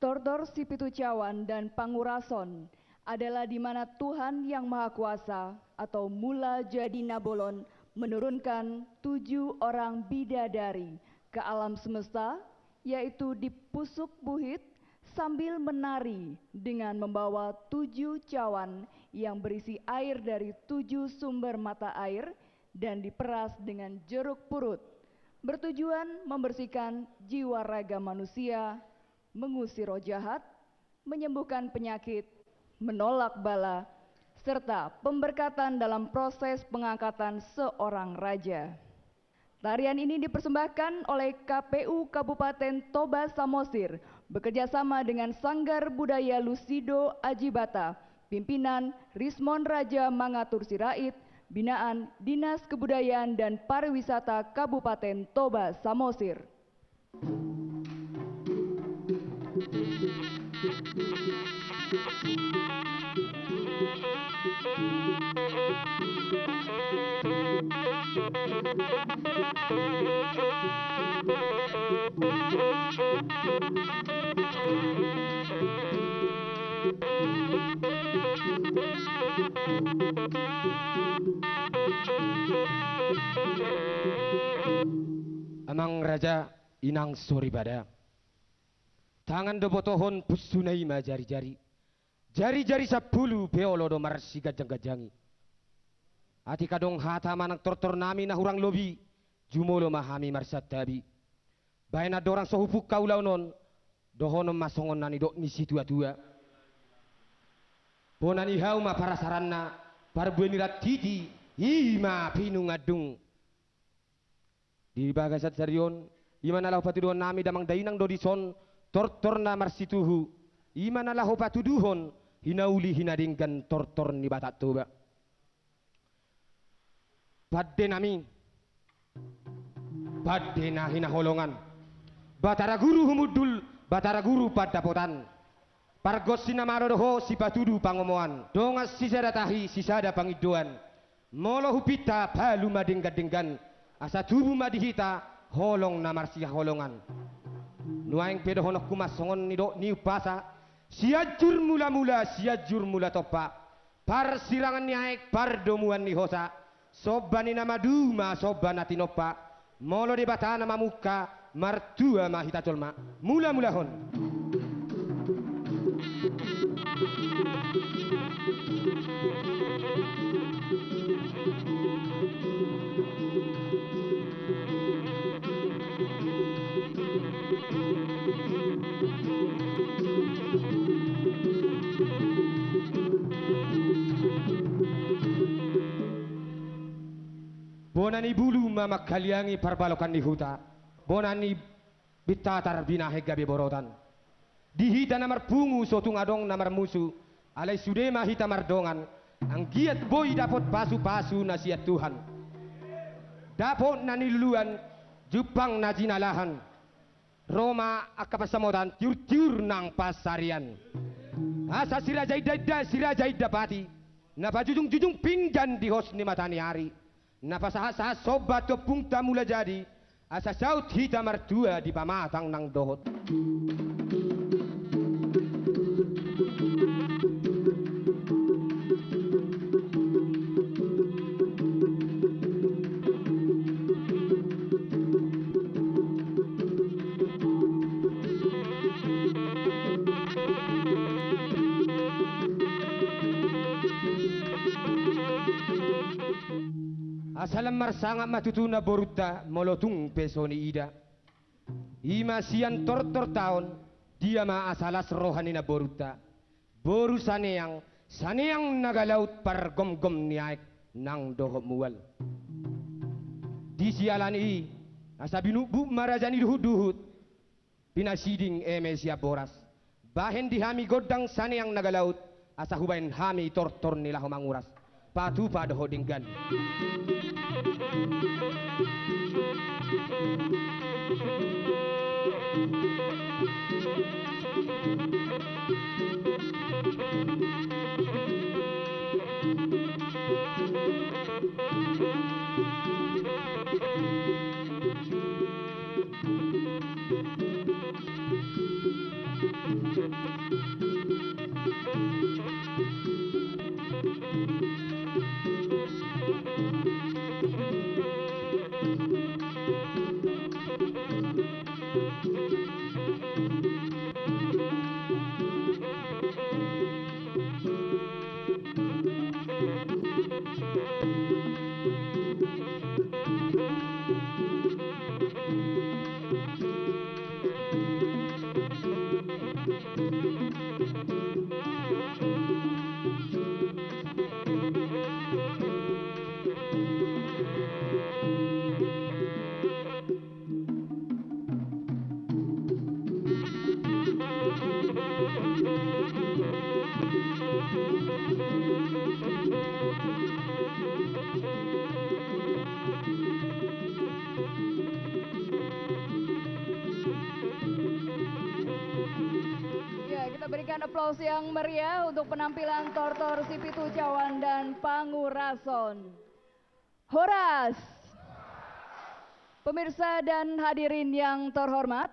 Tortor Sipitucawan dan Pangurason adalah di mana Tuhan Yang Maha Kuasa atau Mula Jadi Nabolon menurunkan 7 orang bidadari ke alam semesta, yaitu di Pusuk Buhit sambil menari dengan membawa 7 cawan yang berisi air dari 7 sumber mata air dan diperas dengan jeruk purut, bertujuan membersihkan jiwa raga manusia, mengusir roh jahat, menyembuhkan penyakit, menolak bala, serta pemberkatan dalam proses pengangkatan seorang raja. Tarian ini dipersembahkan oleh KPU Kabupaten Toba Samosir bekerjasama dengan Sanggar Budaya Lusido Ajibata, pimpinan Rismon Raja Mangatur Sirait, binaan Dinas Kebudayaan dan Pariwisata Kabupaten Toba Samosir. Amang Raja Inang Soribada, tangan dobotohon pusunai ma jari-jari, jari-jari 10 beolodo marsi gajang-gajangi. Ati kadong hata manang tortor nami na hurang lobi, jumolo mahami marsat tabi. Baina dorang sohupuk kaulau non, dohonom masongon nani dok ni situa-tua. Bonani hau ma parasaranna, parbueni ratiti, ima pinung adung. Di bagasat sarion, imana lahu patuduhon nami damang dainang dodison, tortor na marsituhu, imana lahu patuduhon, hinauli hinadinggan tortor ni batat toba. Badde nami, badde na hinaholongan, batara guru humudul, batara guru padapotan, pargos sinamarodoho si patudu pangomoan, dongas sisada tahi sisada pangidoan, molo hupita balu madinggan-dinggan, asa tubuh madihita holong namarsia holongan. Nuaing pedohonok kumas songon nido ni upasa, siajur mula-mula siajur mula topa, par sirangan nyaek par domuan ni hosa, sobani nama duma sobanati nopa, molo de batana mamuka martua mahita tolma, mula-mula hon. Bonani bulu mama kaliangi parbalokan ni huta, bonani bitatar binahe gabe borotan. Dihita namar pungu sotung adong namar musu, alai sudema hita mardongan, anggiat boy dapot pasu-pasu nasihat Tuhan. Dapot nani luluan, jupang najinalahan, Roma akapasamotan tiur-tiur nang pasarian. Asa sirajai dapati, napa jujung-jujung pinggan di hos ni matani hari. Napa sahat-sahat sobat kepung mula jadi, asa saut hita mertua di pamatang nang dohot. Asalam marsanga matutuna boruta molotung pesoni ida. Ima sian tortor tahun dia ma asalas rohanina boruta. Boru saneang nagalaut par gom-gom niaik nang dohop mual. Di sialani i asa binubu marajani duhut-duhut pinasiding emesia boras. Bahen dihami godang saneang nagalaut asa hubain hami tortor nilah manguras. Patu pada hodinggan. Ya, kita berikan aplaus yang meriah untuk penampilan Tortor Sipitu Cawan dan Pangurason. Horas. Pemirsa dan hadirin yang terhormat,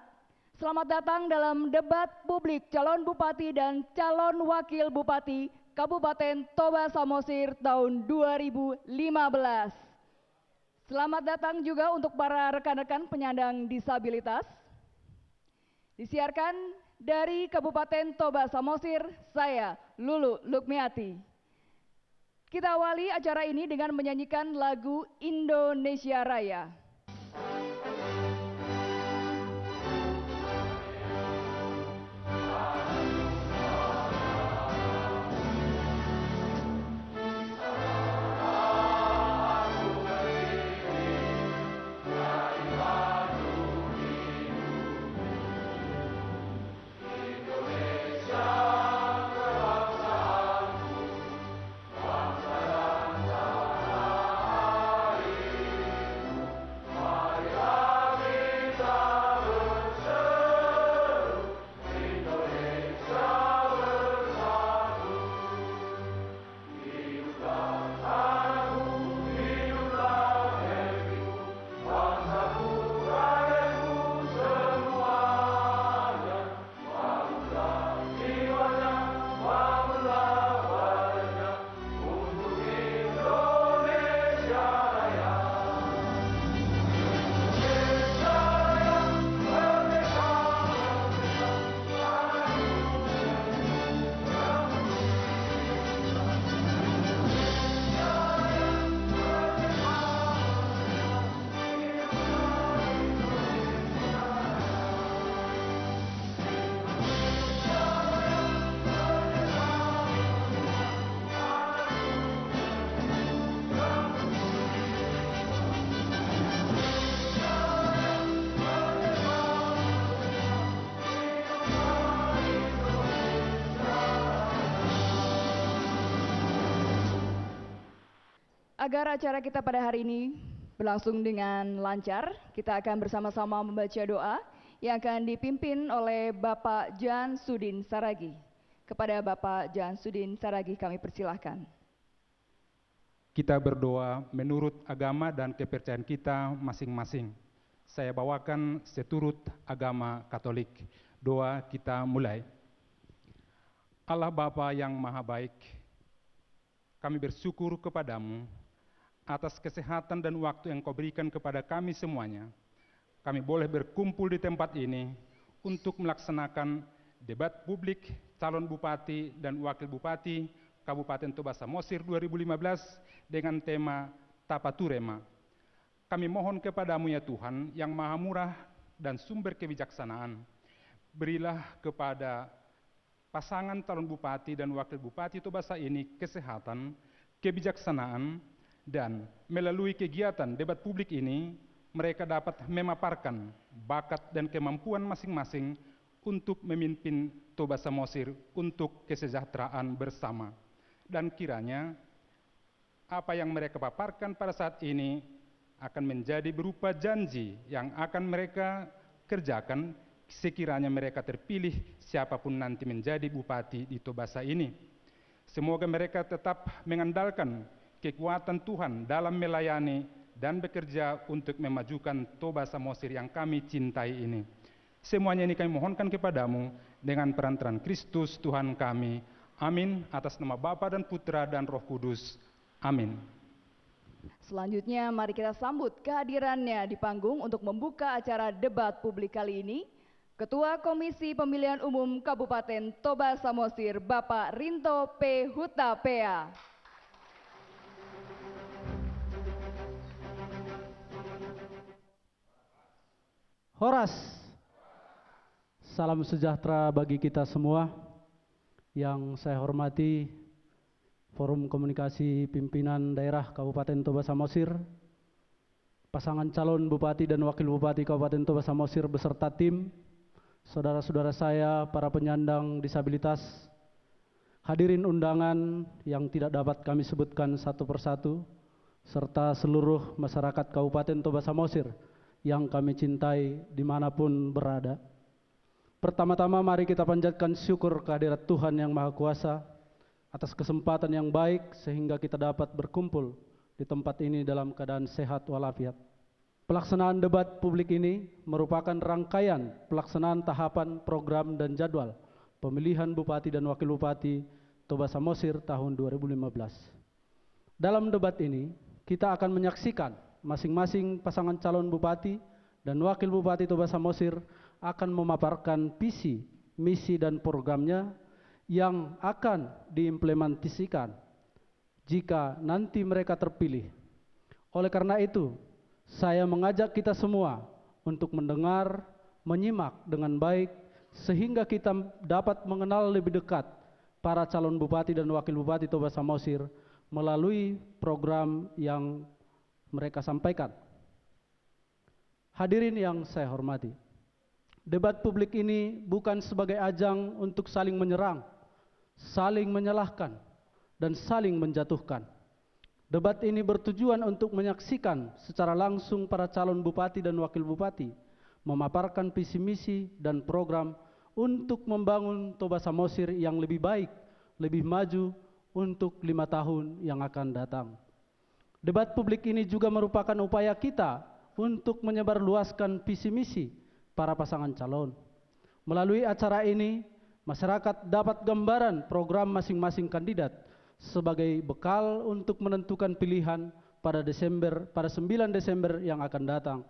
selamat datang dalam debat publik calon bupati dan calon wakil bupati Kabupaten Toba Samosir tahun 2015. Selamat datang juga untuk para rekan-rekan penyandang disabilitas. Disiarkan dari Kabupaten Toba Samosir, saya Lulu Lukmiati. Kita awali acara ini dengan menyanyikan lagu Indonesia Raya. Agar acara kita pada hari ini berlangsung dengan lancar, kita akan bersama-sama membaca doa yang akan dipimpin oleh Bapak Jan Sudin Saragi. Kepada Bapak Jan Sudin Saragi kami persilahkan. Kita berdoa menurut agama dan kepercayaan kita masing-masing. Saya bawakan seturut agama Katolik. Doa kita mulai. Allah Bapa yang Maha Baik, kami bersyukur kepadamu atas kesehatan dan waktu yang kau berikan kepada kami semuanya. Kami boleh berkumpul di tempat ini untuk melaksanakan debat publik calon bupati dan wakil bupati Kabupaten Toba Samosir 2015 dengan tema Tapaturema. Kami mohon kepadamu ya Tuhan yang maha murah dan sumber kebijaksanaan. Berilah kepada pasangan calon bupati dan wakil bupati Toba ini kesehatan, kebijaksanaan, dan melalui kegiatan debat publik ini, mereka dapat memaparkan bakat dan kemampuan masing-masing untuk memimpin Toba Samosir untuk kesejahteraan bersama. Dan kiranya apa yang mereka paparkan pada saat ini akan menjadi berupa janji yang akan mereka kerjakan sekiranya mereka terpilih siapapun nanti menjadi bupati di Toba ini. Semoga mereka tetap mengandalkan kekuatan Tuhan dalam melayani dan bekerja untuk memajukan Toba Samosir yang kami cintai ini. Semuanya ini kami mohonkan kepadamu dengan perantaraan Kristus Tuhan kami. Amin. Atas nama Bapa dan Putra dan Roh Kudus. Amin. Selanjutnya mari kita sambut kehadirannya di panggung untuk membuka acara debat publik kali ini, Ketua Komisi Pemilihan Umum Kabupaten Toba Samosir, Bapak Rinto P. Hutapea. Horas, salam sejahtera bagi kita semua. Yang saya hormati Forum Komunikasi Pimpinan Daerah Kabupaten Toba Samosir, pasangan calon Bupati dan Wakil Bupati Kabupaten Toba Samosir beserta tim, saudara-saudara saya, para penyandang disabilitas, hadirin undangan yang tidak dapat kami sebutkan satu persatu, serta seluruh masyarakat Kabupaten Toba Samosir yang kami cintai dimanapun berada. Pertama-tama mari kita panjatkan syukur kehadirat Tuhan yang Maha Kuasa atas kesempatan yang baik sehingga kita dapat berkumpul di tempat ini dalam keadaan sehat walafiat. Pelaksanaan debat publik ini merupakan rangkaian pelaksanaan tahapan program dan jadwal pemilihan Bupati dan Wakil Bupati Toba Samosir tahun 2015. Dalam debat ini kita akan menyaksikan masing-masing pasangan calon Bupati dan Wakil Bupati Toba Samosir akan memaparkan visi, misi dan programnya yang akan diimplementasikan jika nanti mereka terpilih. Oleh karena itu, saya mengajak kita semua untuk mendengar, menyimak dengan baik sehingga kita dapat mengenal lebih dekat para calon Bupati dan Wakil Bupati Toba Samosir melalui program yang mereka sampaikan. Hadirin yang saya hormati, debat publik ini bukan sebagai ajang untuk saling menyerang, saling menyalahkan, dan saling menjatuhkan. Debat ini bertujuan untuk menyaksikan secara langsung para calon Bupati dan Wakil Bupati memaparkan visi misi dan program untuk membangun Toba Samosir yang lebih baik, lebih maju untuk 5 tahun yang akan datang. Debat publik ini juga merupakan upaya kita untuk menyebarluaskan visi misi para pasangan calon. Melalui acara ini, masyarakat dapat gambaran program masing-masing kandidat sebagai bekal untuk menentukan pilihan pada 9 Desember yang akan datang,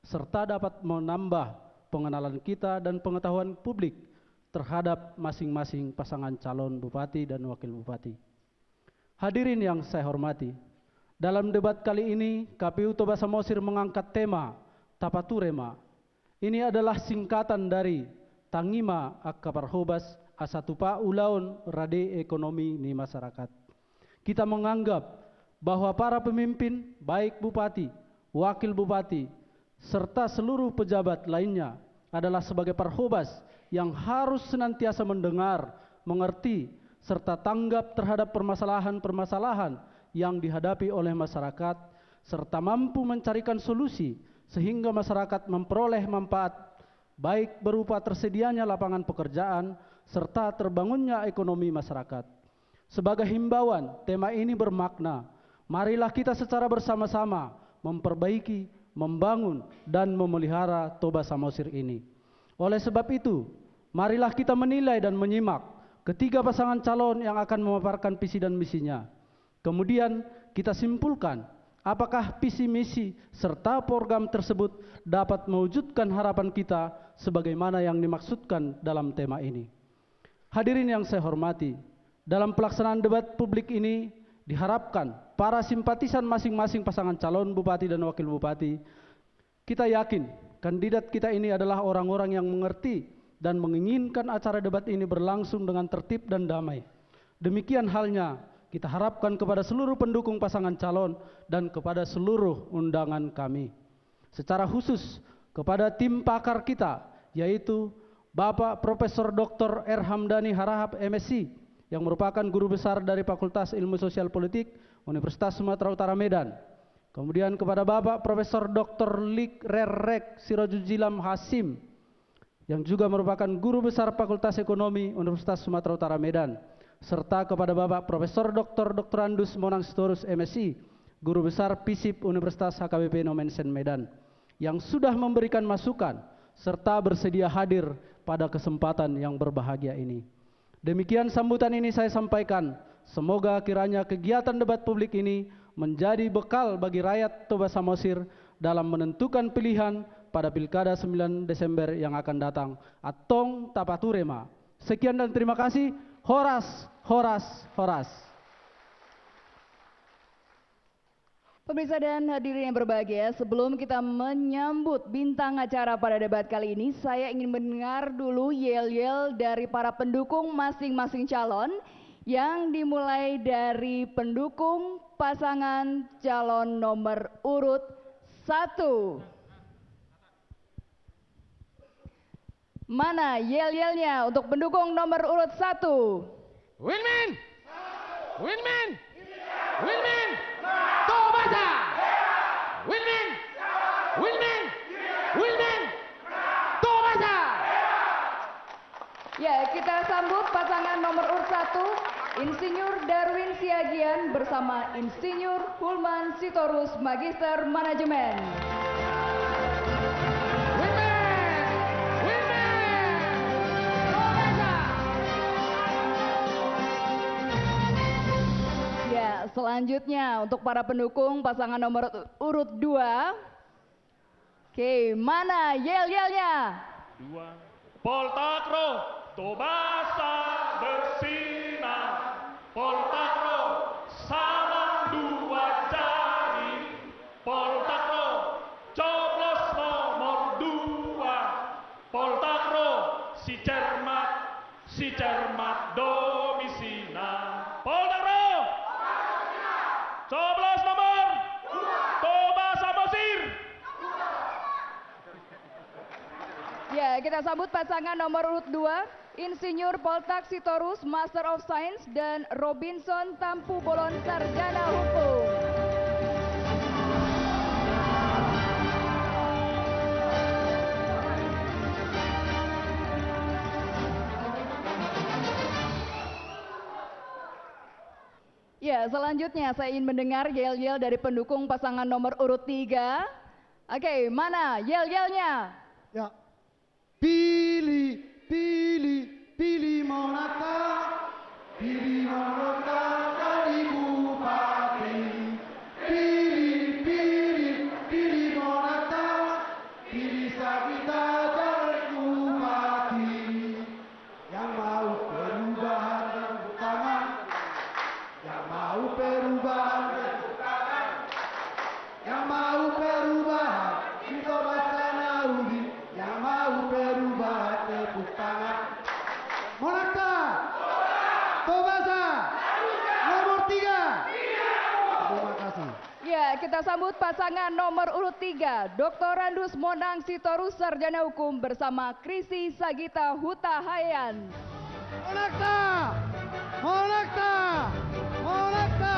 serta dapat menambah pengenalan kita dan pengetahuan publik terhadap masing-masing pasangan calon Bupati dan Wakil Bupati. Hadirin yang saya hormati, dalam debat kali ini KPU Toba Samosir mengangkat tema Tapaturema. Ini adalah singkatan dari Tangima Akaparhobas Asatupa Ulaun Rade Ekonomi ni Masyarakat. Kita menganggap bahwa para pemimpin baik Bupati, Wakil Bupati, serta seluruh pejabat lainnya adalah sebagai parhobas yang harus senantiasa mendengar, mengerti, serta tanggap terhadap permasalahan-permasalahan yang dihadapi oleh masyarakat, serta mampu mencarikan solusi sehingga masyarakat memperoleh manfaat baik berupa tersedianya lapangan pekerjaan serta terbangunnya ekonomi masyarakat. Sebagai himbauan, tema ini bermakna, marilah kita secara bersama-sama memperbaiki, membangun, dan memelihara Toba Samosir ini. Oleh sebab itu, marilah kita menilai dan menyimak ketiga pasangan calon yang akan memaparkan visi dan misinya. Kemudian kita simpulkan apakah visi misi serta program tersebut dapat mewujudkan harapan kita sebagaimana yang dimaksudkan dalam tema ini. Hadirin yang saya hormati, dalam pelaksanaan debat publik ini diharapkan para simpatisan masing-masing pasangan calon Bupati dan Wakil Bupati, kita yakin kandidat kita ini adalah orang-orang yang mengerti dan menginginkan acara debat ini berlangsung dengan tertib dan damai. Demikian halnya kita harapkan kepada seluruh pendukung pasangan calon dan kepada seluruh undangan kami. Secara khusus kepada tim pakar kita, yaitu Bapak Profesor Dr. R. Hamdani Harahap MSc, yang merupakan guru besar dari Fakultas Ilmu Sosial Politik Universitas Sumatera Utara Medan. Kemudian kepada Bapak Profesor Dr. Lik Rerek Sirojujilam Hasim, yang juga merupakan guru besar Fakultas Ekonomi Universitas Sumatera Utara Medan, serta kepada Bapak Profesor Dr. Andus Monang Sitorus MSc, guru besar FISIP Universitas HKBP Nomensen Medan, yang sudah memberikan masukan serta bersedia hadir pada kesempatan yang berbahagia ini. Demikian sambutan ini saya sampaikan. Semoga kiranya kegiatan debat publik ini menjadi bekal bagi rakyat Toba Samosir dalam menentukan pilihan pada Pilkada 9 Desember yang akan datang. Atong tapaturema. Sekian dan terima kasih. Horas, horas, horas. Pemirsa dan hadirin yang berbahagia, sebelum kita menyambut bintang acara pada debat kali ini, saya ingin mendengar dulu yel-yel dari para pendukung masing-masing calon, yang dimulai dari pendukung pasangan calon nomor urut 1. Mana yel-yelnya untuk pendukung nomor urut 1? Winmin! Winmin! Winmin! Tobasa! Winmin! Winmin! Winmin! Tobasa! Ya, kita sambut pasangan nomor urut 1, Insinyur Darwin Siagian bersama Insinyur Hulman Sitorus, Magister Manajemen. Selanjutnya untuk para pendukung pasangan nomor urut 2. Oke, mana yel-yelnya? 2. Poltakro, Tobasa bersinar. Poltakro, salam 2 jari. Poltakro, coblos nomor 2. Poltakro, si cermat domisina. Poltakro, coblos nomor 2. Toba Samosir. Ya, kita sambut pasangan nomor urut 2, Insinyur Poltak Sitorus, Master of Science, dan Robinson Tampu Bolon, Sarjana Hukum. Ya, selanjutnya saya ingin mendengar yel-yel dari pendukung pasangan nomor urut 3. Oke, mana yel-yelnya? Ya. Pilih, pilih, pilih Monata. Pilih Monata dari Bupati. Pilih, pilih, pilih Monata. Pilih Sagita dari Bupati. Yang mau perubahan tepuk tangan. Yang mau perubahan tepuk tangan. Yang mau perubahan kita baca Naudi. Yang mau perubahan tepuk tangan. Monata, Tobasa, nomor 3. Terima kasih. Ya, kita sambut pasangan nomor urut 3, Dr. Randus Monang Sitorus, Sarjana Hukum bersama Krisi Sagita Hutahayan. Monata, Monata, Monata.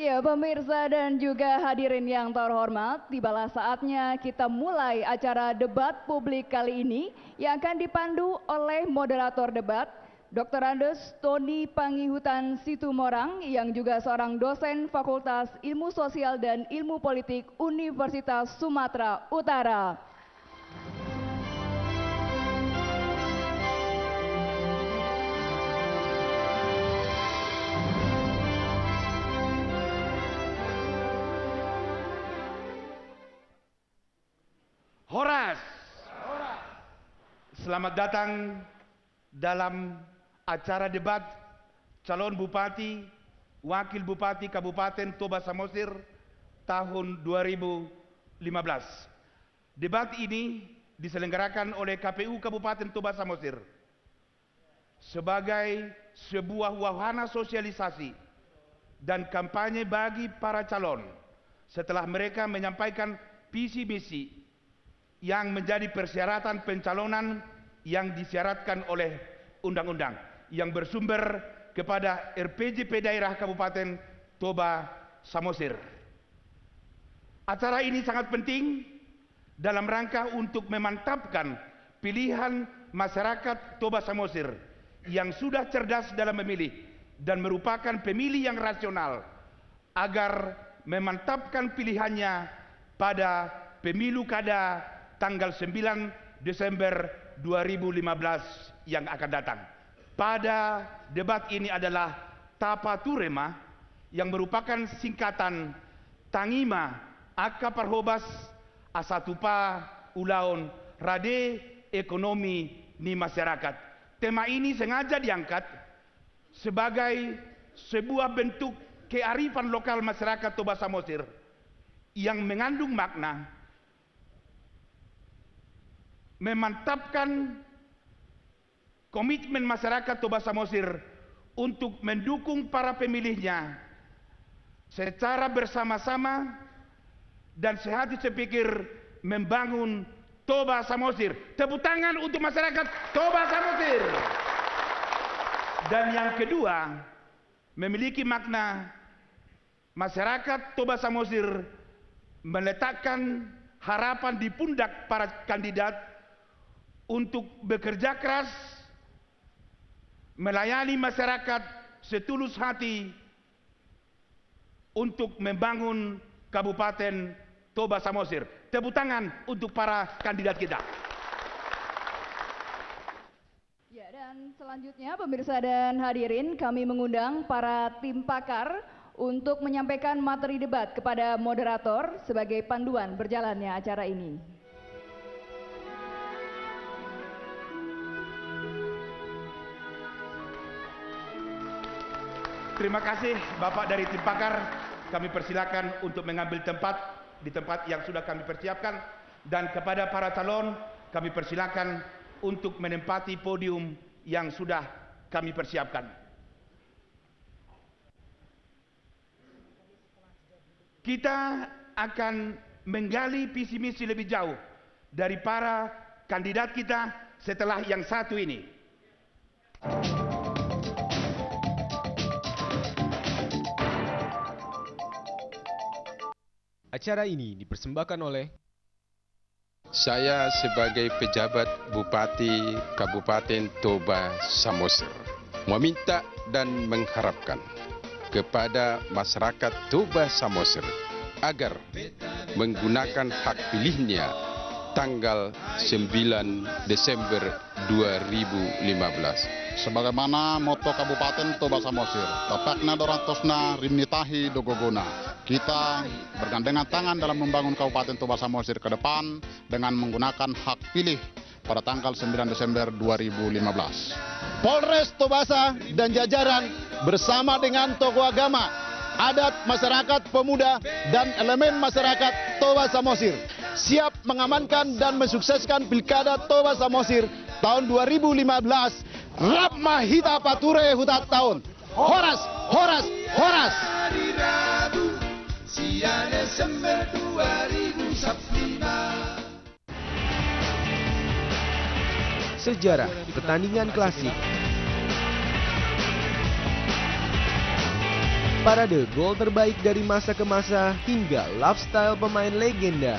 Ya, pemirsa dan juga hadirin yang terhormat, tibalah saatnya kita mulai acara debat publik kali ini yang akan dipandu oleh moderator debat, Dr. Andes Tony Pangihutan Situmorang, yang juga seorang dosen Fakultas Ilmu Sosial dan Ilmu Politik Universitas Sumatera Utara. Horas. Selamat datang dalam acara debat calon bupati, wakil bupati Kabupaten Toba Samosir tahun 2015. Debat ini diselenggarakan oleh KPU Kabupaten Toba Samosir sebagai sebuah wahana sosialisasi dan kampanye bagi para calon setelah mereka menyampaikan visi misi yang menjadi persyaratan pencalonan yang disyaratkan oleh undang-undang yang bersumber kepada RPJP Daerah Kabupaten Toba Samosir. Acara ini sangat penting dalam rangka untuk memantapkan pilihan masyarakat Toba Samosir yang sudah cerdas dalam memilih dan merupakan pemilih yang rasional agar memantapkan pilihannya pada pemilu kada tanggal 9 Desember 2015 yang akan datang. Pada debat ini adalah Tapaturema yang merupakan singkatan Tangima Aka Parhobas Asatupa Ulaon Rade Ekonomi ni Masyarakat. Tema ini sengaja diangkat sebagai sebuah bentuk kearifan lokal masyarakat Toba Samosir yang mengandung makna memantapkan komitmen masyarakat Toba Samosir untuk mendukung para pemilihnya secara bersama-sama dan sehati sepikir membangun Toba Samosir. Tepuk tangan untuk masyarakat Toba Samosir. Dan yang kedua, memiliki makna masyarakat Toba Samosir meletakkan harapan di pundak para kandidat untuk bekerja keras, melayani masyarakat setulus hati untuk membangun Kabupaten Toba Samosir. Tepuk tangan untuk para kandidat kita. Ya, dan selanjutnya pemirsa dan hadirin, kami mengundang para tim pakar untuk menyampaikan materi debat kepada moderator sebagai panduan berjalannya acara ini. Terima kasih Bapak dari tim pakar. Kami persilakan untuk mengambil tempat di tempat yang sudah kami persiapkan, dan kepada para calon kami persilakan untuk menempati podium yang sudah kami persiapkan. Kita akan menggali visi misi lebih jauh dari para kandidat kita setelah yang satu ini. Acara ini dipersembahkan oleh saya sebagai pejabat Bupati Kabupaten Toba Samosir meminta dan mengharapkan kepada masyarakat Toba Samosir agar menggunakan hak pilihnya tanggal 9 Desember 2015. Sebagaimana moto Kabupaten Toba Samosir, tapakna dorantosna rimnitahi dogogona. Kita bergandengan tangan dalam membangun Kabupaten Toba Samosir ke depan dengan menggunakan hak pilih pada tanggal 9 Desember 2015. Polres Tobasa dan jajaran bersama dengan tokoh agama, adat, masyarakat, pemuda, dan elemen masyarakat Toba Samosir siap mengamankan dan mensukseskan Pilkada Toba Samosir tahun 2015. Rapma hita pature hutat tahun. Horas, horas, horas. Sejarah pertandingan klasik, parade gol terbaik dari masa ke masa hingga lifestyle pemain legenda,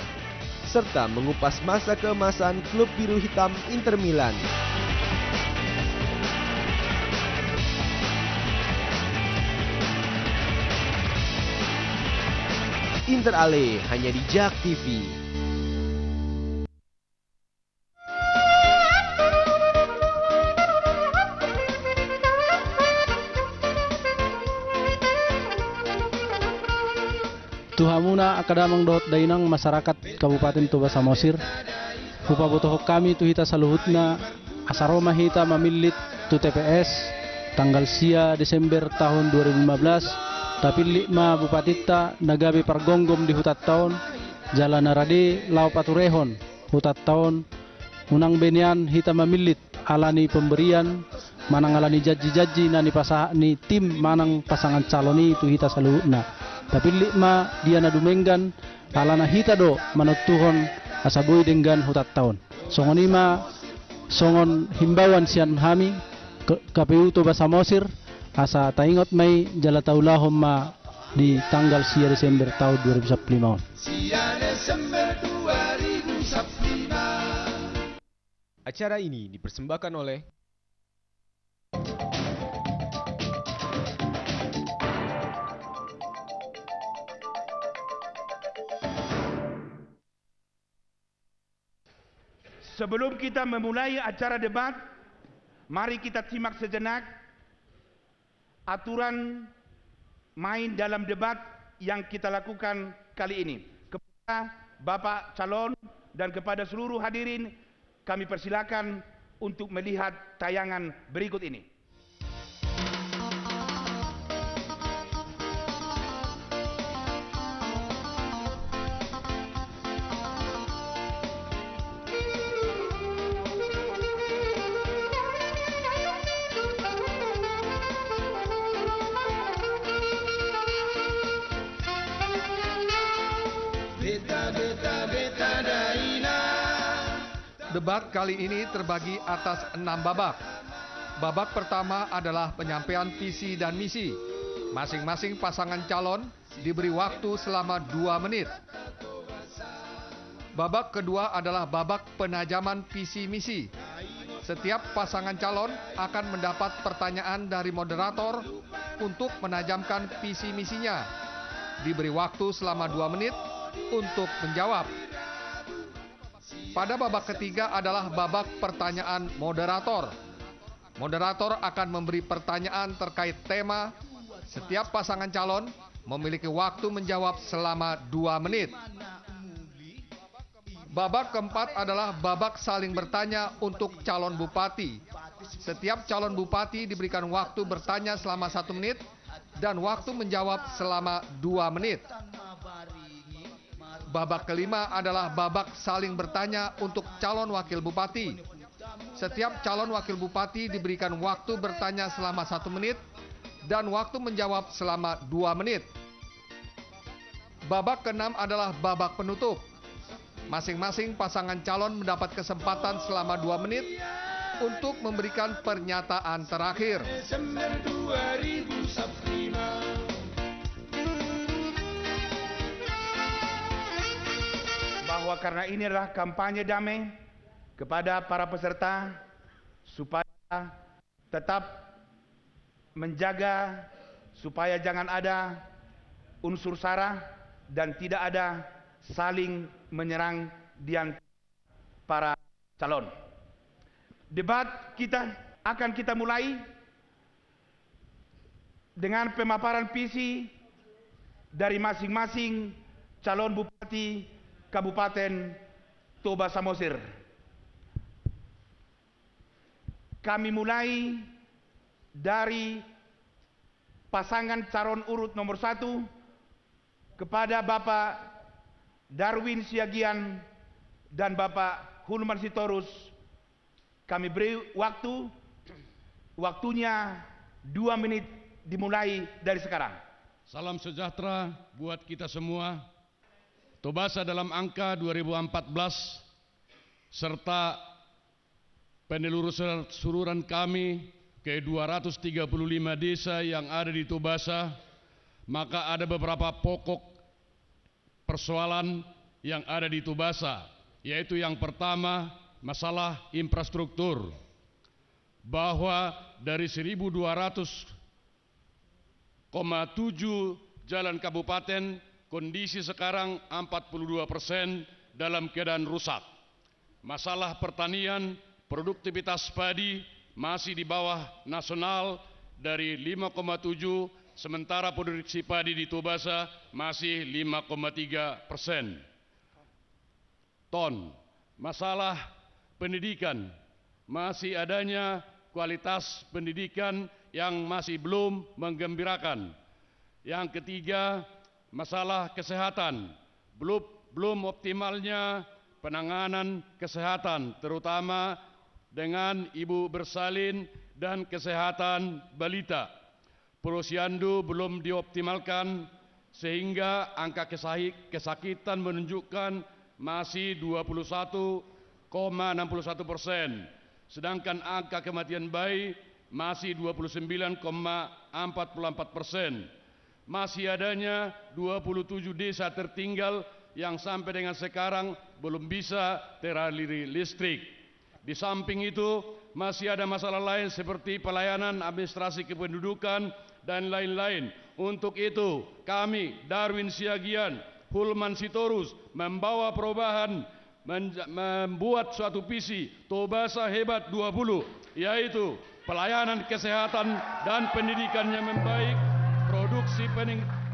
serta mengupas masa keemasan klub biru hitam Inter Milan. Inter Ale hanya di JAK TV. Tuhamuna akadamang dot dainang masyarakat Kabupaten Toba Samosir. Hupa botohok kami tu hita saluhutna asaroma hita mamilit tu TPS tanggal sia Desember tahun 2015. Tapi lima bupatita nagabe pargonggom di hutat tahun jalan narade lau paturehon hutat tahun unang benian hita mamilit alani pemberian manang alani jaji-jaji nani pasah ni tim manang pasangan calon itu hita saluhutna. Tapi lima dia nadumenggan alana hita do manutuhon asaboy dengan hutat tahun. Songon ima songon himbauan sian hami KPU Toba Samosir asa taingot may jala taulahom ma di tanggal 10 Desember tahun 2015. Acara ini dipersembahkan oleh Sebelum kita memulai acara debat, mari kita simak sejenak aturan main dalam debat yang kita lakukan kali ini. Kepada Bapak calon dan kepada seluruh hadirin, kami persilakan untuk melihat tayangan berikut ini. Debat kali ini terbagi atas 6 babak. Babak pertama adalah penyampaian visi dan misi. Masing-masing pasangan calon diberi waktu selama 2 menit. Babak kedua adalah babak penajaman visi misi. Setiap pasangan calon akan mendapat pertanyaan dari moderator untuk menajamkan visi misinya. Diberi waktu selama 2 menit untuk menjawab. Pada babak ketiga adalah babak pertanyaan moderator. Moderator akan memberi pertanyaan terkait tema. Setiap pasangan calon memiliki waktu menjawab selama 2 menit. Babak keempat adalah babak saling bertanya untuk calon bupati. Setiap calon bupati diberikan waktu bertanya selama 1 menit dan waktu menjawab selama 2 menit. Babak kelima adalah babak saling bertanya untuk calon wakil bupati. Setiap calon wakil bupati diberikan waktu bertanya selama 1 menit dan waktu menjawab selama 2 menit. Babak keenam adalah babak penutup. Masing-masing pasangan calon mendapat kesempatan selama 2 menit untuk memberikan pernyataan terakhir. Bahwa karena ini adalah kampanye damai, kepada para peserta supaya tetap menjaga supaya jangan ada unsur sara dan tidak ada saling menyerang di antara para calon. Debat kita akan kita mulai dengan pemaparan visi dari masing-masing calon bupati Kabupaten Toba Samosir. Kami mulai dari pasangan calon urut nomor 1 kepada Bapak Darwin Siagian dan Bapak Hulman Sitorus. Kami beri waktunya 2 menit dimulai dari sekarang. Salam sejahtera buat kita semua. Tobasa dalam angka 2014 serta penelusuran kami ke 235 desa yang ada di Tobasa, maka ada beberapa pokok persoalan yang ada di Tobasa, yaitu yang pertama masalah infrastruktur, bahwa dari 1.200,7 jalan kabupaten, kondisi sekarang 42% dalam keadaan rusak. Masalah pertanian, produktivitas padi masih di bawah nasional dari 5,7, sementara produksi padi di Tobasa masih 5,3% ton. Masalah pendidikan, masih adanya kualitas pendidikan yang masih belum menggembirakan. Yang ketiga, masalah kesehatan, belum optimalnya penanganan kesehatan, terutama dengan ibu bersalin dan kesehatan balita. Posyandu belum dioptimalkan sehingga angka kesakitan menunjukkan masih 21,61%, sedangkan angka kematian bayi masih 29,44%. Masih adanya 27 desa tertinggal yang sampai dengan sekarang belum bisa teraliri listrik. Di samping itu masih ada masalah lain seperti pelayanan administrasi kependudukan dan lain-lain. Untuk itu kami Darwin Siagian, Hulman Sitorus membawa perubahan membuat suatu visi Tobasa Hebat 20, yaitu pelayanan kesehatan dan pendidikannya membaik, produksi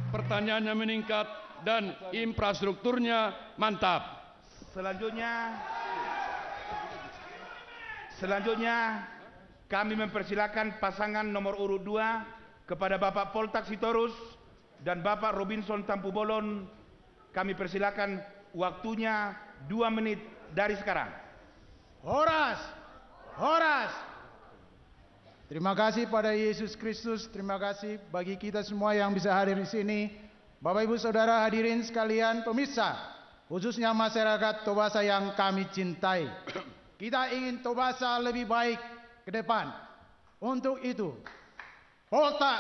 pertaniannya meningkat, dan infrastrukturnya mantap. Selanjutnya kami mempersilakan pasangan nomor urut 2 kepada Bapak Poltak Sitorus dan Bapak Robinson Tampubolon. Kami persilakan, waktunya 2 menit dari sekarang. Horas. Terima kasih pada Yesus Kristus. Terima kasih bagi kita semua yang bisa hadir di sini. Bapak Ibu Saudara hadirin sekalian pemirsa, khususnya masyarakat Tobasa yang kami cintai. Kita ingin Tobasa lebih baik ke depan. Untuk itu, Poltak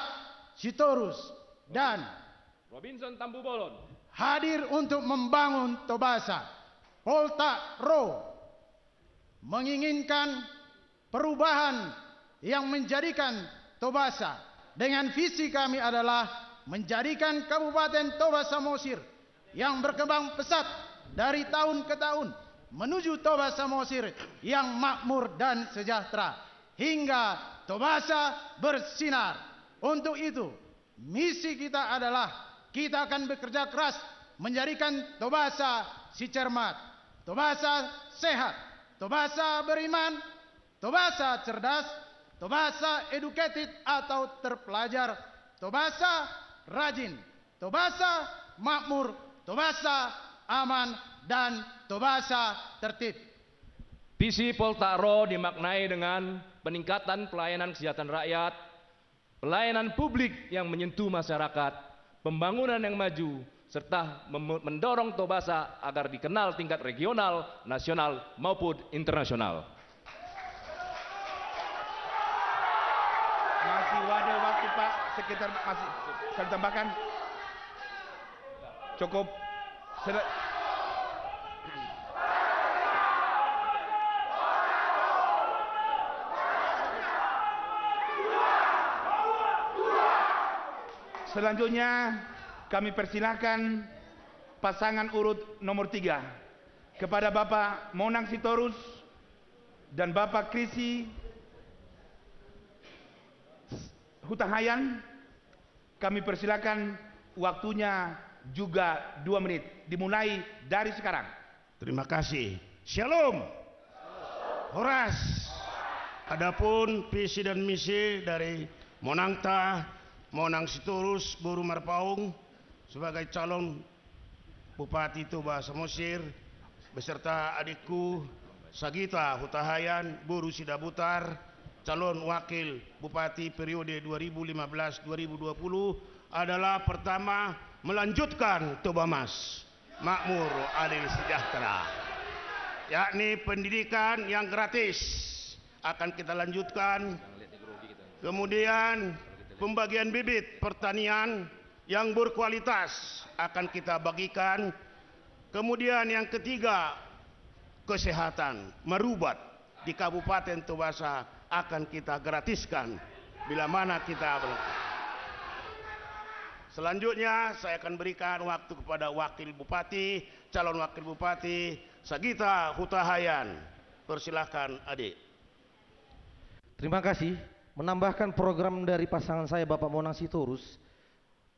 Sitorus dan Robinson Tampubolon hadir untuk membangun Tobasa. Poltak Ro menginginkan perubahan yang menjadikan Tobasa dengan visi kami adalah menjadikan Kabupaten Toba Samosir yang berkembang pesat dari tahun ke tahun menuju Toba Samosir yang makmur dan sejahtera hingga Tobasa bersinar. Untuk itu, misi kita adalah kita akan bekerja keras menjadikan Tobasa si cermat, Tobasa sehat, Tobasa beriman, Tobasa cerdas, Tobasa educated atau terpelajar, Tobasa rajin, Tobasa makmur, Tobasa aman, dan Tobasa tertib. Visi Poltak Ro dimaknai dengan peningkatan pelayanan kesejahteraan rakyat, pelayanan publik yang menyentuh masyarakat, pembangunan yang maju, serta mendorong Tobasa agar dikenal tingkat regional, nasional, maupun internasional. Masih ada waktu Pak, sekitar masih saya tambahkan. Cukup. Selanjutnya kami persilahkan pasangan urut nomor 3 kepada Bapak Monang Sitorus dan Bapak Krisi Hutahayan. Kami persilakan, waktunya juga 2 menit dimulai dari sekarang. Terima kasih. Shalom. Horas. Adapun visi dan misi dari Monang Sitorus Boru Marpaung sebagai calon Bupati Toba Samosir beserta adikku Sagita Hutahayan Boru Sidabutar, calon wakil Bupati periode 2015-2020 adalah pertama melanjutkan Toba Mas makmur adil sejahtera, yakni pendidikan yang gratis akan kita lanjutkan. Kemudian pembagian bibit pertanian yang berkualitas akan kita bagikan. Kemudian yang ketiga, kesehatan merubat di Kabupaten Tobasa akan kita gratiskan bila mana kita. Selanjutnya saya akan berikan waktu kepada Wakil Bupati, calon Wakil Bupati Sagita Hutahayan. Persilahkan adik. Terima kasih. Menambahkan program dari pasangan saya Bapak Monang Sitorus.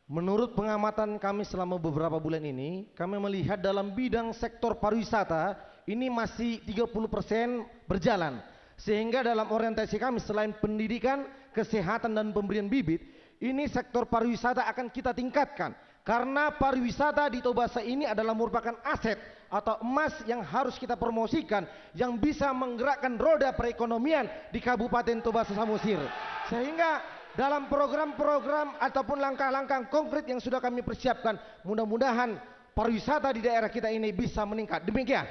Menurut pengamatan kami selama beberapa bulan ini, kami melihat dalam bidang sektor pariwisata ini masih 30% berjalan. Sehingga dalam orientasi kami selain pendidikan, kesehatan dan pemberian bibit, ini sektor pariwisata akan kita tingkatkan. Karena pariwisata di Tobasa ini adalah merupakan aset atau emas yang harus kita promosikan, yang bisa menggerakkan roda perekonomian di Kabupaten Tobasa Samosir. Sehingga dalam program-program ataupun langkah-langkah konkret yang sudah kami persiapkan, mudah-mudahan pariwisata di daerah kita ini bisa meningkat. Demikian.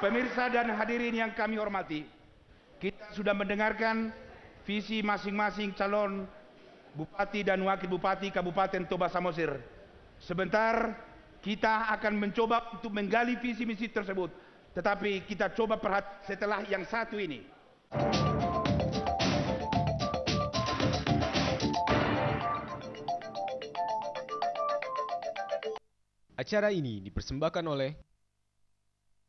Pemirsa dan hadirin yang kami hormati, kita sudah mendengarkan visi masing-masing calon Bupati dan Wakil Bupati Kabupaten Toba Samosir. Sebentar kita akan mencoba untuk menggali visi misi tersebut, tetapi kita coba perhatikan setelah yang satu ini. Acara ini dipersembahkan oleh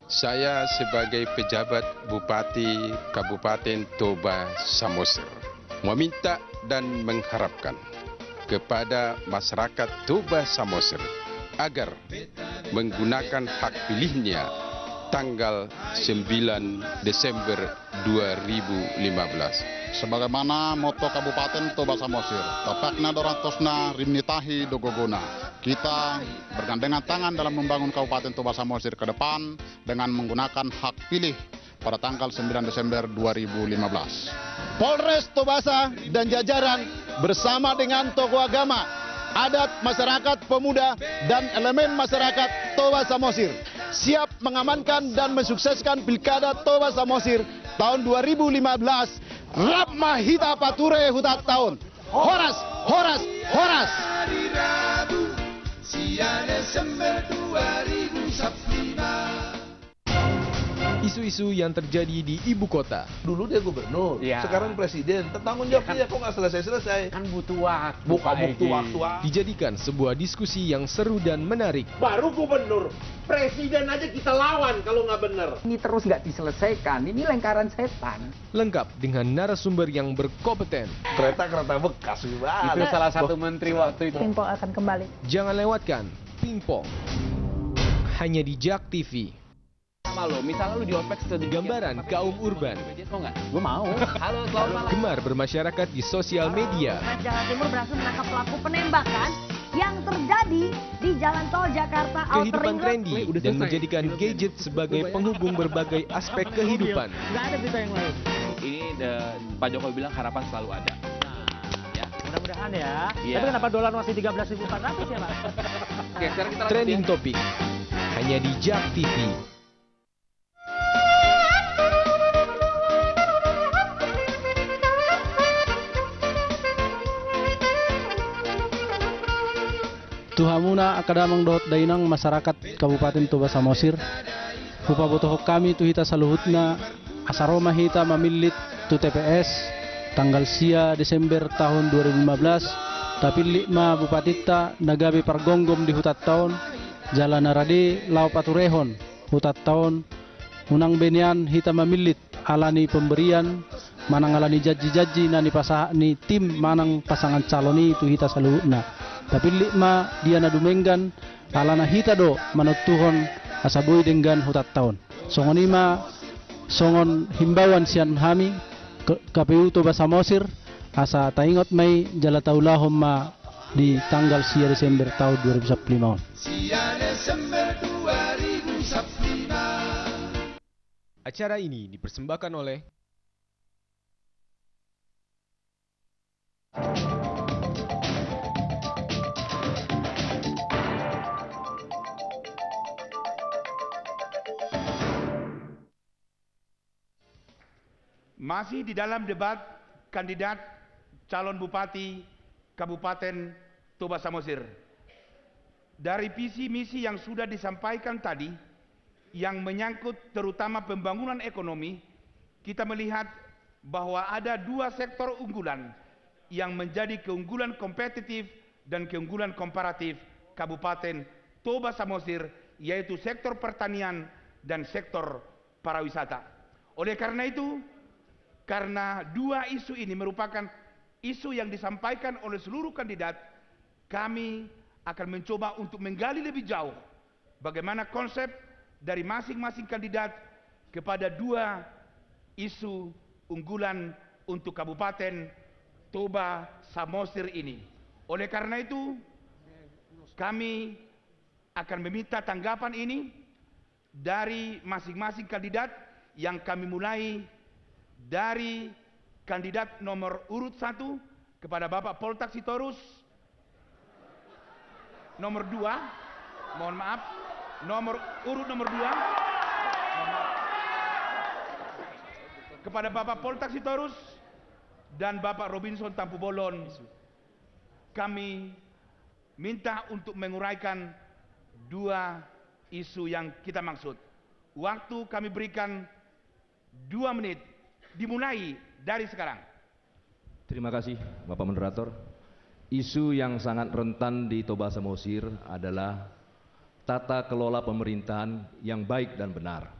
Saya sebagai pejabat Bupati Kabupaten Toba Samosir meminta dan mengharapkan kepada masyarakat Toba Samosir agar menggunakan hak pilihnya tanggal 9 Desember 2015. Sebagaimana moto Kabupaten Toba Samosir, tapakna dorang tosna rimnitahi dogogona. Kita bergandengan tangan dalam membangun Kabupaten Toba Samosir ke depan dengan menggunakan hak pilih pada tanggal 9 Desember 2015. Polres Tobasa dan jajaran bersama dengan tokoh agama, adat, masyarakat, pemuda, dan elemen masyarakat Toba Samosir siap mengamankan dan mensukseskan Pilkada Toba Samosir tahun 2015. Rapma hita pature hutat tahun. Horas, horas, horas. Hari Rabu, 9 Desember 2015. isu-isu yang terjadi di ibu kota. Dulu dia gubernur, sekarang presiden. Tanggung jawabnya kok nggak selesai-selesai. Kan butuh waktu. Butuh waktu. Dijadikan sebuah diskusi yang seru dan menarik. Baru gubernur, presiden aja kita lawan kalau nggak bener. Ini terus nggak diselesaikan, ini lingkaran setan. Lengkap dengan narasumber yang berkompeten. Kereta bekas juga. Itu salah satu menteri waktu itu. Pingpong akan kembali. Jangan lewatkan Pingpong. Hanya di Jak TV. Malu, misalnya lu di ospek gambaran kaum urban. Mau nggak? Gue mau. Halo, selamat malam. Gemar bermasyarakat di sosial media. Polres Jawa Timur berhasil menangkap pelaku penembakan yang terjadi di Jalan Tol Jakarta Outer Kehidupan Ring Road. trendy dan menjadikan gadget sebagai penghubung berbagai aspek kehidupan. Nggak ada berita yang lain. Ini Pak Jokowi bilang harapan selalu ada. Ya, mudah-mudahan ya. Iya. Tapi kenapa dolar masih 13.400 ya, Pak? Oke, sekarang kita lanjut Trending ya. topik hanya di Jak TV. Tuhamuna akadamang dot dainang masyarakat Kabupaten Toba Samosir. Hupa botoh kami tu hita saluhutna asaroma hita mamilit tu TPS tanggal sia Desember tahun 2015. Tapi lima bupatita nagabe pargonggom di hutat tahun Jalan Narade Lau Paturehon hutat tahun unang benian hita mamilit alani pemberian manang alani jaji-jaji nani pasah ni tim manang pasangan caloni tu hita saluhutna. Tapi lima dia nadumenggan alana hita do manutuhon asaboy dengan hutat tahun. Songon ima songon himbauan sian hami KPU Toba Samosir asa taingot mai jala taulahom ma di tanggal 9 Desember tahun 2015. 9 Desember 2015. Acara ini dipersembahkan oleh Masih di dalam debat kandidat calon bupati Kabupaten Toba Samosir. Dari visi misi yang sudah disampaikan tadi, yang menyangkut terutama pembangunan ekonomi, kita melihat bahwa ada dua sektor unggulan yang menjadi keunggulan kompetitif dan keunggulan komparatif Kabupaten Toba Samosir, yaitu sektor pertanian dan sektor pariwisata. Oleh karena itu, karena dua isu ini merupakan isu yang disampaikan oleh seluruh kandidat, kami akan mencoba untuk menggali lebih jauh bagaimana konsep dari masing-masing kandidat kepada dua isu unggulan untuk Kabupaten Toba Samosir ini. Oleh karena itu, kami akan meminta tanggapan ini dari masing-masing kandidat, yang kami mulai dari kandidat nomor urut 1 kepada Bapak Poltak Sitorus, nomor 2, mohon maaf, urut nomor 2 kepada Bapak Poltak Sitorus dan Bapak Robinson Tampu Bolon. Kami minta untuk menguraikan dua isu yang kita maksud. Waktu kami berikan 2 menit, dimulai dari sekarang. Terima kasih Bapak Moderator. Isu yang sangat rentan di Toba Samosir adalah tata kelola pemerintahan yang baik dan benar.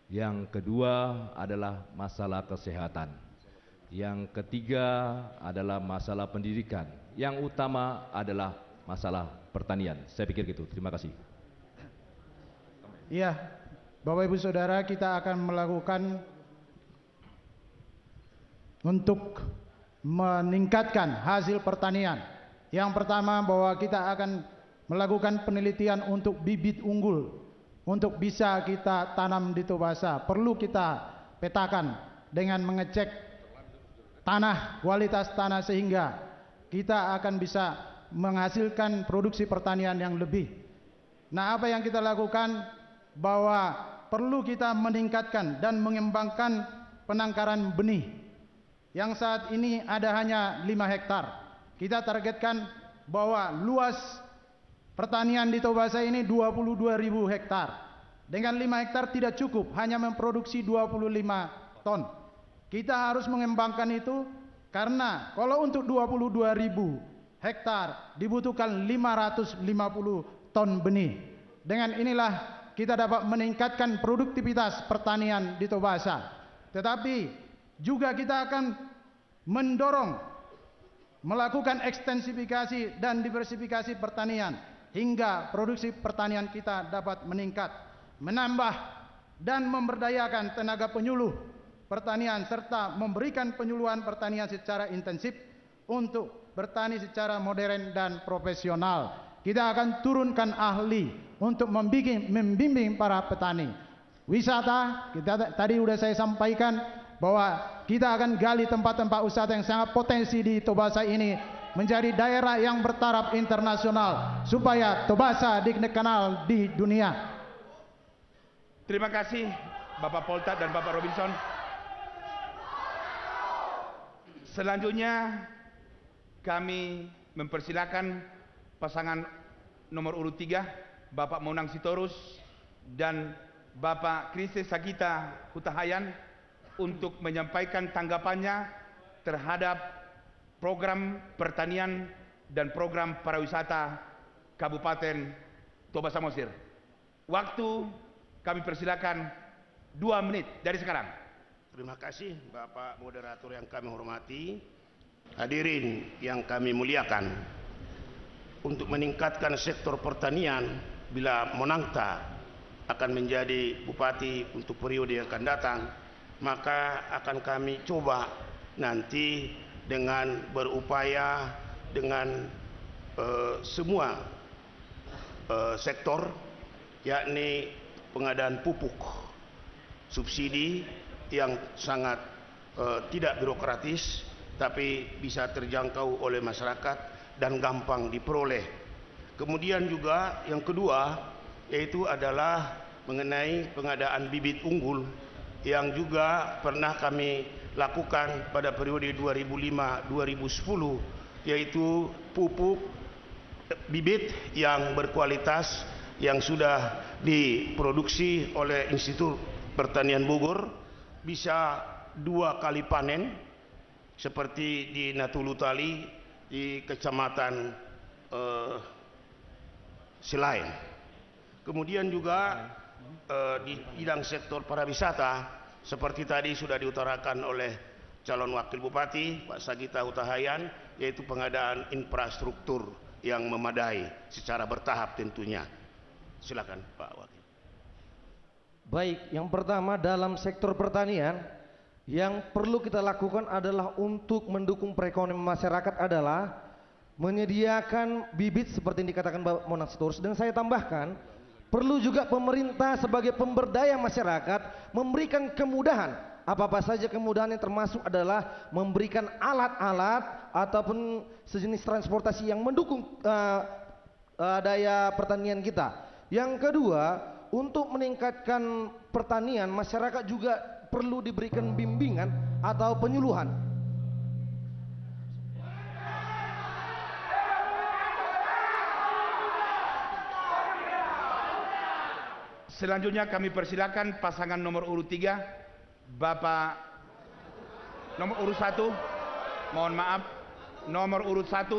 Yang kedua adalah masalah kesehatan. Yang ketiga adalah masalah pendidikan. Yang utama adalah masalah pertanian. Saya pikir gitu. Terima kasih. Iya, Bapak Ibu Saudara, kita akan melakukan untuk meningkatkan hasil pertanian. Yang pertama, bahwa kita akan melakukan penelitian untuk bibit unggul untuk bisa kita tanam di Tobasa. Perlu kita petakan dengan mengecek tanah, kualitas tanah, sehingga kita akan bisa menghasilkan produksi pertanian yang lebih. Nah, apa yang kita lakukan, bahwa perlu kita meningkatkan dan mengembangkan penangkaran benih yang saat ini ada hanya 5 hektar. Kita targetkan bahwa luas pertanian di Tobasa ini 22.000 hektar. Dengan 5 hektar tidak cukup hanya memproduksi 25 ton. Kita harus mengembangkan itu, karena kalau untuk 22.000 hektar dibutuhkan 550 ton benih. Dengan inilah kita dapat meningkatkan produktivitas pertanian di Tobasa. Tetapi juga kita akan mendorong melakukan ekstensifikasi dan diversifikasi pertanian hingga produksi pertanian kita dapat meningkat, menambah dan memberdayakan tenaga penyuluh pertanian, serta memberikan penyuluhan pertanian secara intensif untuk bertani secara modern dan profesional. Kita akan turunkan ahli untuk membimbing para petani. Wisata, tadi sudah saya sampaikan bahwa kita akan gali tempat-tempat wisata yang sangat potensi di Tobasa ini menjadi daerah yang bertaraf internasional, supaya Tobasa dikenal di dunia. Terima kasih Bapak Polta dan Bapak Robinson. Selanjutnya kami mempersilakan pasangan nomor urut 3, Bapak Monang Sitorus dan Bapak Krisis Sagita Hutahayan, untuk menyampaikan tanggapannya terhadap program pertanian dan program pariwisata Kabupaten Toba Samosir. Waktu kami persilakan 2 menit dari sekarang. Terima kasih Bapak Moderator yang kami hormati, hadirin yang kami muliakan. Untuk meningkatkan sektor pertanian, bila Monangta akan menjadi bupati untuk periode yang akan datang, maka akan kami coba nanti dengan berupaya dengan semua sektor, yakni pengadaan pupuk subsidi yang sangat tidak birokratis tapi bisa terjangkau oleh masyarakat dan gampang diperoleh. Kemudian juga yang kedua yaitu adalah mengenai pengadaan bibit unggul yang juga pernah kami lakukan pada periode 2005-2010, yaitu pupuk bibit yang berkualitas yang sudah diproduksi oleh Institut Pertanian Bogor, bisa 2 kali panen seperti di Natulutali di Kecamatan Selain. Kemudian juga di bidang sektor pariwisata, seperti tadi sudah diutarakan oleh calon wakil bupati Pak Sagita Hutahayan, yaitu pengadaan infrastruktur yang memadai secara bertahap tentunya. Silakan Pak Wakil. Baik, yang pertama dalam sektor pertanian yang perlu kita lakukan adalah untuk mendukung perekonomian masyarakat adalah menyediakan bibit seperti yang dikatakan Bapak Monang Sitorus, dan saya tambahkan perlu juga pemerintah sebagai pemberdaya masyarakat memberikan kemudahan. Apa-apa saja kemudahan yang termasuk adalah memberikan alat-alat ataupun sejenis transportasi yang mendukung daya pertanian kita. Yang kedua, untuk meningkatkan pertanian, masyarakat juga perlu diberikan bimbingan atau penyuluhan. Selanjutnya kami persilakan pasangan nomor urut 3, Bapak nomor urut 1, mohon maaf, nomor urut 1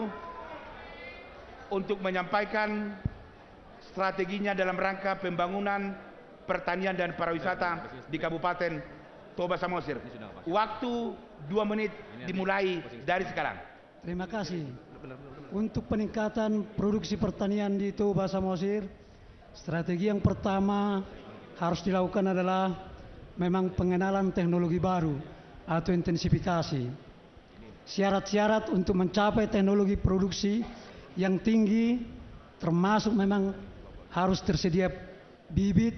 untuk menyampaikan strateginya dalam rangka pembangunan pertanian dan pariwisata di Kabupaten Toba Samosir. Waktu 2 menit dimulai dari sekarang. Terima kasih. Untuk peningkatan produksi pertanian di Toba Samosir, strategi yang pertama harus dilakukan adalah memang pengenalan teknologi baru atau intensifikasi. Syarat-syarat untuk mencapai teknologi produksi yang tinggi termasuk memang harus tersedia bibit,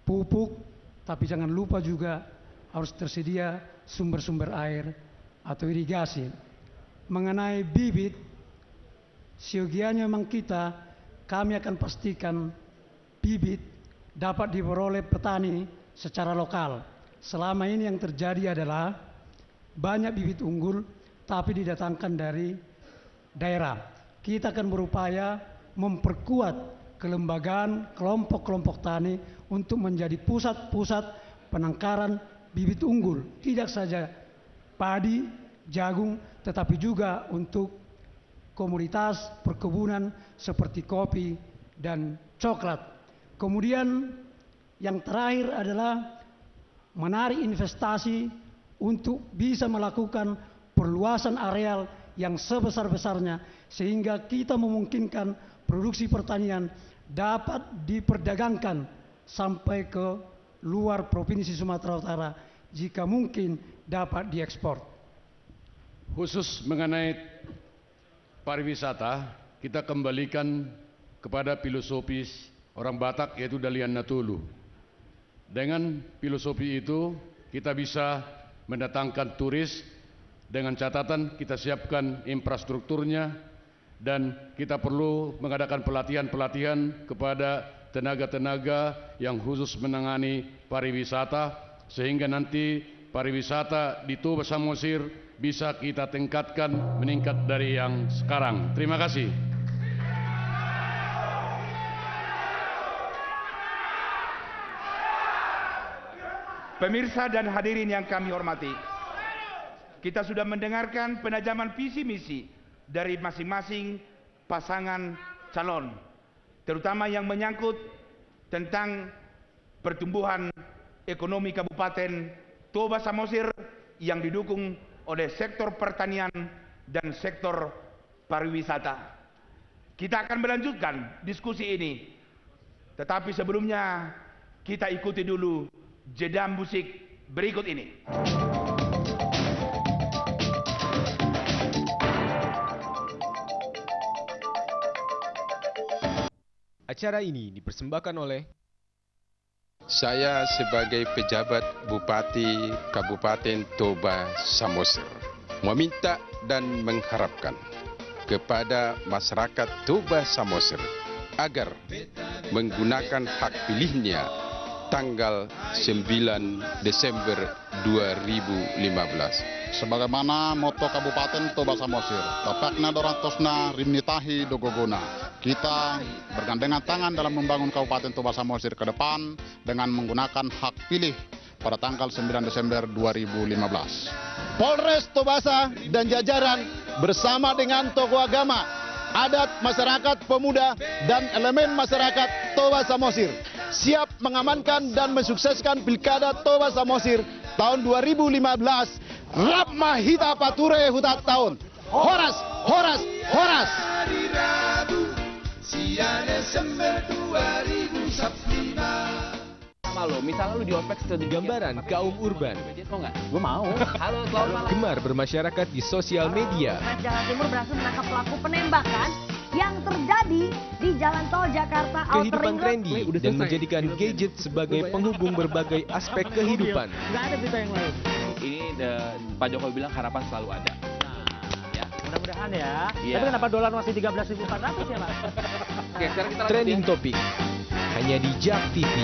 pupuk, tapi jangan lupa juga harus tersedia sumber-sumber air atau irigasi. Mengenai bibit, siogianya memang kami akan pastikan bibit dapat diperoleh petani secara lokal. Selama ini yang terjadi adalah banyak bibit unggul tapi didatangkan dari daerah. Kita akan berupaya memperkuat kelembagaan kelompok-kelompok tani untuk menjadi pusat-pusat penangkaran bibit unggul. Tidak saja padi, jagung, tetapi juga untuk komoditas perkebunan seperti kopi dan coklat. Kemudian yang terakhir adalah menarik investasi untuk bisa melakukan perluasan areal yang sebesar-besarnya sehingga kita memungkinkan produksi pertanian dapat diperdagangkan sampai ke luar Provinsi Sumatera Utara jika mungkin dapat diekspor. Khusus mengenai pariwisata, kita kembalikan kepada filosofis orang Batak yaitu Dalian Natulu. Dengan filosofi itu kita bisa mendatangkan turis dengan catatan kita siapkan infrastrukturnya dan kita perlu mengadakan pelatihan-pelatihan kepada tenaga-tenaga yang khusus menangani pariwisata sehingga nanti pariwisata di Toba Samosir bisa kita tingkatkan meningkat dari yang sekarang. Terima kasih. Pemirsa dan hadirin yang kami hormati, kita sudah mendengarkan penajaman visi misi dari masing-masing pasangan calon, terutama yang menyangkut tentang pertumbuhan ekonomi Kabupaten Toba Samosir yang didukung oleh sektor pertanian dan sektor pariwisata. Kita akan melanjutkan diskusi ini, tetapi sebelumnya kita ikuti dulu jeda musik berikut ini. Acara ini dipersembahkan oleh Saya sebagai pejabat Bupati Kabupaten Toba Samosir meminta dan mengharapkan kepada masyarakat Toba Samosir agar menggunakan hak pilihnya tanggal 9 Desember 2015. Sebagaimana moto Kabupaten Toba Samosir, tapakna dorantosna rimnitahi dogogona. Kita bergandengan tangan dalam membangun Kabupaten Toba Samosir ke depan dengan menggunakan hak pilih pada tanggal 9 Desember 2015. Polres Tobasa dan jajaran bersama dengan tokoh agama, adat, masyarakat, pemuda, dan elemen masyarakat Toba Samosir siap mengamankan dan mensukseskan Pilkada Toba Samosir tahun 2015. Rapma hita pature hutat tahun. Horas, horas, horas. Hari Rabu, 9 Desember 2015. Sama lo, misalnya lu di ospek gambaran kaum urban. Kok nggak? Gue mau. Halo, selamat malam. Gemar bermasyarakat di sosial media. Polres Jawa Timur berhasil menangkap pelaku penembakan yang terjadi di Jalan Tol Jakarta Outer Kehidupan Ring Road. trendy dan menjadikan gadget sebagai penghubung berbagai aspek kehidupan. Nggak ada berita yang lain. Ini Pak Jokowi bilang harapan selalu ada. Ya. Mudah-mudahan ya. Iya. Tapi kenapa dolar masih 13.400 ya, Pak? Oke, sekarang kita Trending topik hanya di JAK TV.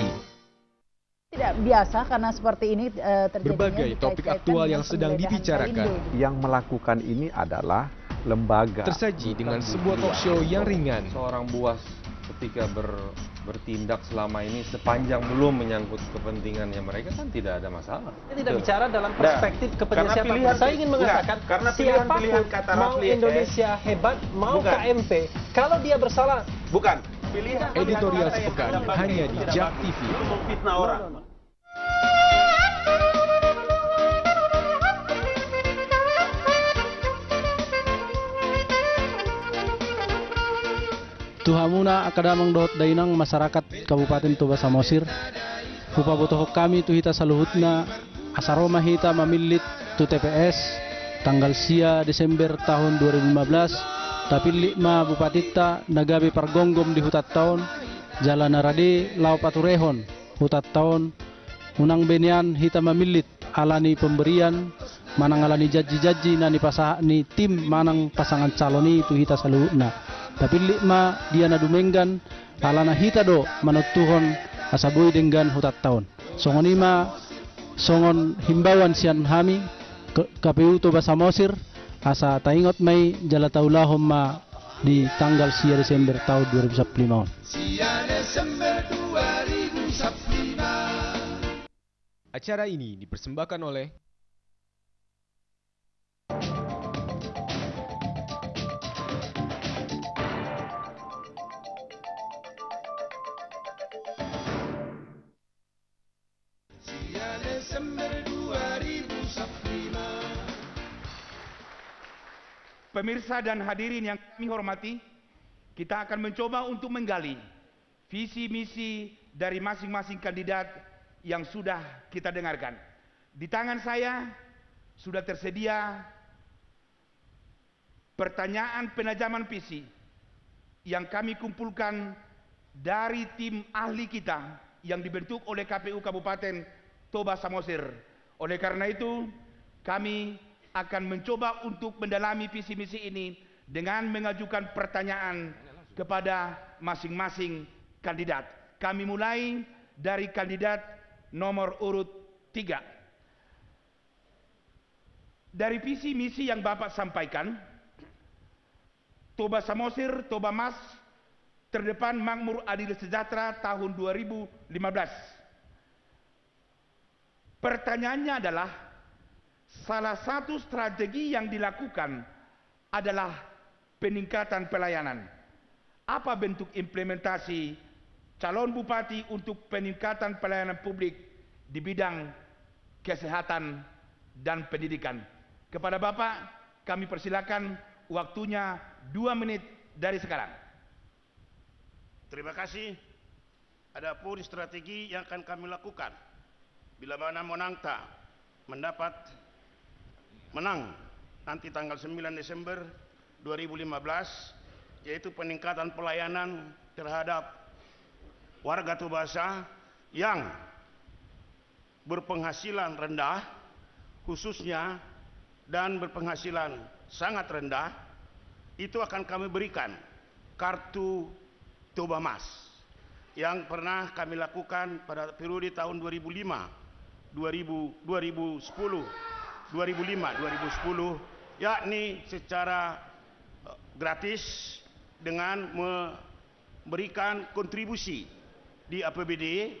Tidak biasa karena seperti ini terjadinya Berbagai topik aktual yang sedang dibicarakan. Yang melakukan ini adalah lembaga. Tersaji dengan sebuah talk show yang ringan. Seorang buas ketika bertindak selama ini sepanjang belum menyangkut kepentingannya mereka kan tidak ada masalah. Saya tidak bicara dalam perspektif kepentingan siapa. Saya ingin mengatakan karena siapapun pilihan kata mau Rafli Indonesia hebat, mau bukan. KMP, kalau dia bersalah bukan Editorial sepekan hanya di JAK TV. Tuhamuna akadamang dot dainang masyarakat Kabupaten Toba Samosir. Hupa botohok kami tu hita saluhutna asaroma hita mamilit tu TPS tanggal sia Desember tahun 2015. Tapi 5 bupatita nagabe pargonggom di hutat tahun Jalan Narade Lau Paturehon hutat tahun unang benian hita mamilit alani pemberian manang alani janji-janji nani pasah ni tim manang pasangan caloni itu hita saluhutna. Tapi 5 dia na dumenggan alana hita do manutuhon asaboy dengan hutat tahun. Songon 5 songon himbauan sian hami KPU Toba Samosir asa taingot may jalataulahom ma di tanggal sia Desember tahun 2015. Sia Desember 2015. Acara ini dipersembahkan oleh Pemirsa dan hadirin yang kami hormati, kita akan mencoba untuk menggali visi misi dari masing-masing kandidat yang sudah kita dengarkan. Di tangan saya sudah tersedia pertanyaan penajaman visi yang kami kumpulkan dari tim ahli kita yang dibentuk oleh KPU Kabupaten Toba Samosir. Oleh karena itu, kami akan mencoba untuk mendalami visi misi ini dengan mengajukan pertanyaan kepada masing-masing kandidat. Kami mulai dari kandidat nomor urut 3. Dari visi misi yang Bapak sampaikan, Toba Samosir, Toba Mas, terdepan makmur adil sejahtera tahun 2015. Pertanyaannya adalah, salah satu strategi yang dilakukan adalah peningkatan pelayanan. Apa bentuk implementasi calon bupati untuk peningkatan pelayanan publik di bidang kesehatan dan pendidikan? Kepada Bapak, kami persilakan waktunya 2 menit dari sekarang. Terima kasih. Adapun strategi yang akan kami lakukan bila mana Monangta menang nanti tanggal 9 Desember 2015, yaitu peningkatan pelayanan terhadap warga Tobasa yang berpenghasilan rendah khususnya dan berpenghasilan sangat rendah, itu akan kami berikan kartu Toba Mas yang pernah kami lakukan pada periode tahun 2010, yakni secara gratis dengan memberikan kontribusi di APBD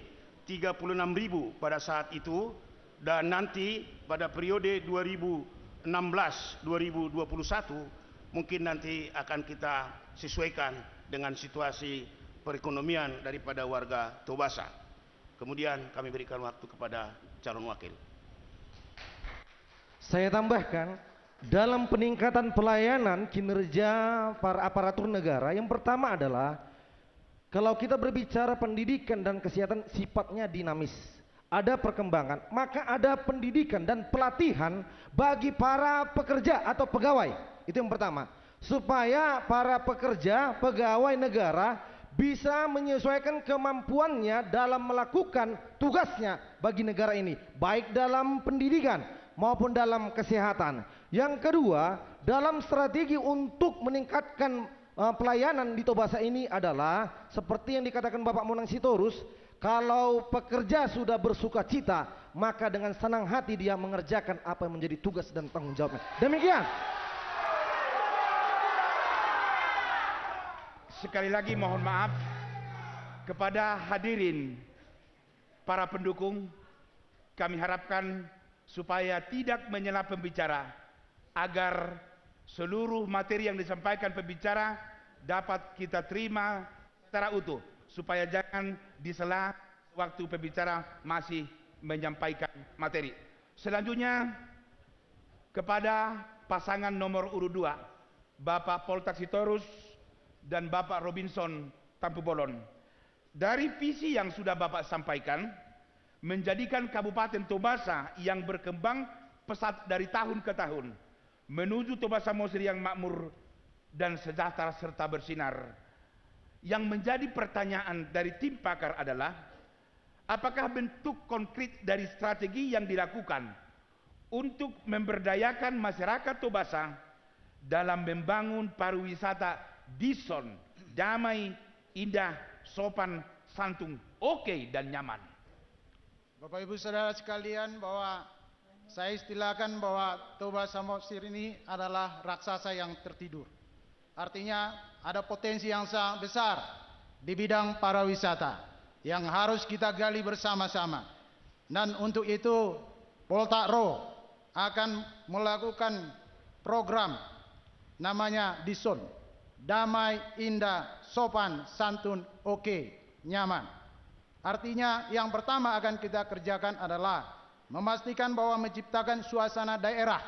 36.000 pada saat itu, dan nanti pada periode 2016-2021 mungkin nanti akan kita sesuaikan dengan situasi perekonomian daripada warga Tobasa. Kemudian kami berikan waktu kepada calon wakil. Saya tambahkan, dalam peningkatan pelayanan kinerja para aparatur negara, yang pertama adalah kalau kita berbicara pendidikan dan kesehatan sifatnya dinamis, ada perkembangan, maka ada pendidikan dan pelatihan bagi para pekerja atau pegawai. Itu yang pertama, supaya para pekerja, pegawai negara bisa menyesuaikan kemampuannya dalam melakukan tugasnya bagi negara ini, baik dalam pendidikan maupun dalam kesehatan. Yang kedua, dalam strategi untuk meningkatkan pelayanan di Tobasa ini adalah seperti yang dikatakan Bapak Monang Sitorus, kalau pekerja sudah bersuka cita, maka dengan senang hati dia mengerjakan apa yang menjadi tugas dan tanggung jawabnya. Demikian. Sekali lagi mohon maaf kepada hadirin para pendukung, kami harapkan supaya tidak menyela pembicara, agar seluruh materi yang disampaikan pembicara dapat kita terima secara utuh supaya jangan disela waktu pembicara masih menyampaikan materi. Selanjutnya kepada pasangan nomor urut 2, Bapak Poltak Sitorus dan Bapak Robinson Tampubolon. Dari visi yang sudah Bapak sampaikan, menjadikan Kabupaten Tobasa yang berkembang pesat dari tahun ke tahun, menuju Toba Samosir yang makmur dan sejahtera serta bersinar. Yang menjadi pertanyaan dari tim pakar adalah, apakah bentuk konkret dari strategi yang dilakukan untuk memberdayakan masyarakat Tobasa dalam membangun pariwisata dison, damai, indah, sopan, santun, oke, dan nyaman. Bapak Ibu Saudara sekalian, bahwa saya istilahkan bahwa Toba Samosir ini adalah raksasa yang tertidur. Artinya ada potensi yang sangat besar di bidang pariwisata yang harus kita gali bersama-sama. Dan untuk itu Poltakro akan melakukan program namanya Dison, damai, indah, sopan, santun, oke, nyaman. Artinya yang pertama akan kita kerjakan adalah memastikan bahwa menciptakan suasana daerah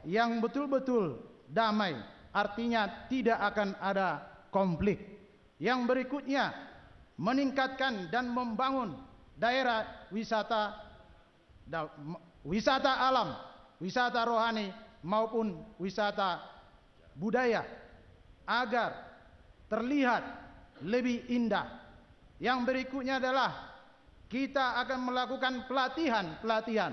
yang betul-betul damai, artinya tidak akan ada konflik. Yang berikutnya, meningkatkan dan membangun daerah wisata alam, wisata rohani maupun wisata budaya agar terlihat lebih indah. Yang berikutnya adalah kita akan melakukan pelatihan